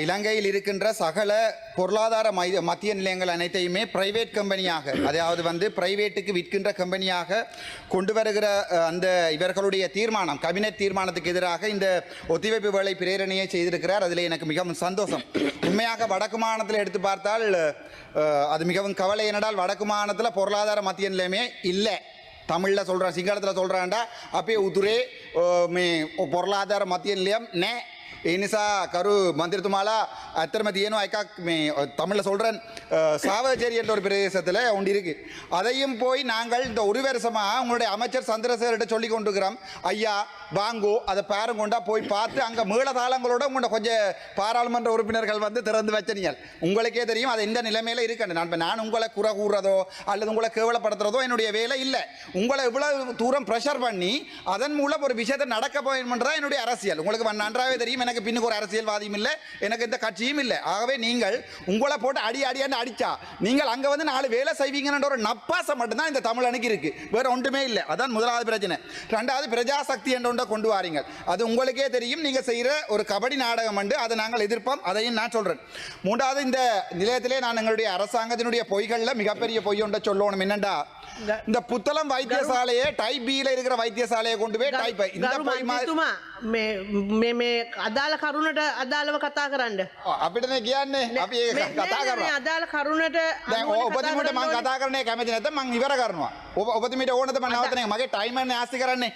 இலங்கையில் இருக்கின்ற சகல பொருளாதார மத்திய நிலையங்கள் அனைத்தையுமே பிரைவேட் கம்பெனியாக, அதாவது வந்து பிரைவேட்டுக்கு விற்கின்ற கம்பெனியாக கொண்டு வருகிற அந்த இவர்களுடைய தீர்மானம், கேபினெட் தீர்மானத்துக்கு எதிராக இந்த ஒத்திவைப்பு வேலை பிரேரணையை செய்திருக்கிறார். அதில் எனக்கு மிகவும் சந்தோஷம். உண்மையாக வடக்கு மாநிலத்தில் எடுத்து பார்த்தால் அது மிகவும் கவலை. என்னடால் வடக்கு மாநிலத்தில் பொருளாதார மத்திய நிலையமே இல்லை. தமிழில் சொல்கிறேன், சிங்களத்தில் சொல்கிறான்டா அப்பே உதுரே பொருளாதார மத்திய நிலையம் நே. ඒ නිසා කරු මන්ත්‍රීතුමාලා ඇත්තටම තියෙනවා එකක් මේ தமிழில் சொல்கிறேன், சாவச்சேரி என்ற ஒரு பிரதேசத்தில் ஒன்று இருக்கு. அதையும் போய் நாங்கள் இந்த ஒரு வருஷமாக உங்களுடைய அமைச்சர் சந்திரசேகர்கிட்ட சொல்லி கொண்டிருக்கிறோம், ஐயா வாங்கோ அதை பேரம் கொண்டா போய் பார்த்து அங்கே மேளதாளங்களோட உங்களோட கொஞ்சம் பாராளுமன்ற உறுப்பினர்கள் வந்து திறந்து வச்சனீங்கள். உங்களுக்கே தெரியும் அது எந்த நிலைமையில் இருக்குன்னு. நான் உங்களை குறை கூறுறதோ அல்லது உங்களை கேவலப்படுத்துறதோ என்னுடைய வேலை இல்லை. உங்களை இவ்வளவு தூரம் ப்ரெஷர் பண்ணி அதன் மூலம் ஒரு விஷயத்தை நடக்க போயணுன்றதான் என்னுடைய அரசியல். உங்களுக்கு நன்றாகவே தெரியும், எனக்கு பின்னுக்கு ஒரு அரசியல்வாதியும் இல்லை, எனக்கு எந்த கட்சியும் இல்லை. ஆகவே நீங்கள் உங்களை போட்டு அடியான்னு அடிச்சா நீங்கள் அங்கே வந்து 4 வேலை செய்வீங்கன்ற ஒரு நப்பாசம் மட்டும்தான் இந்த தமிழனுக்கு இருக்கு, வேற ஒன்றுமே இல்லை. அதான் முதலாவது பிரச்சனை. ரெண்டாவது பிரஜாசக்தி என்ற ஒன்றை கொண்டு வாரீங்க. அது உங்களுக்கே தெரியும், நீங்க செய்யற ஒரு கபடி நாடகம் உண்டு, அதை நாங்கள் எதிர்ப்போம், அதையும் நான் சொல்றேன். மூன்றாவது, இந்த நிலையத்திலே நான் எங்களுடைய அரசாங்கத்தினுடைய பொய்களில் மிகப்பெரிய பொய் ஒன்றை சொல்லணும். என்னண்டா, இந்த புத்தளம் வைத்தியசாலையை டைப் பியில் இருக்கிற வைத்தியசாலையை கொண்டு போய் டைப் இந்த අදාළ කරුණට අදාළව කතා කරන්න අපිටනේ කියන්නේ අපි ඒක කතා කරනවා. අදාළ කරුණට දැන් ඔබතුමීට මම කතා කරන්නේ කැමති නැත්නම් මම ඉවර කරනවා. ඔබතුමීට ඕනද මම නවත්තන්නේ? මගේ ටයිමර් නේ ආස්ති කරන්නේ.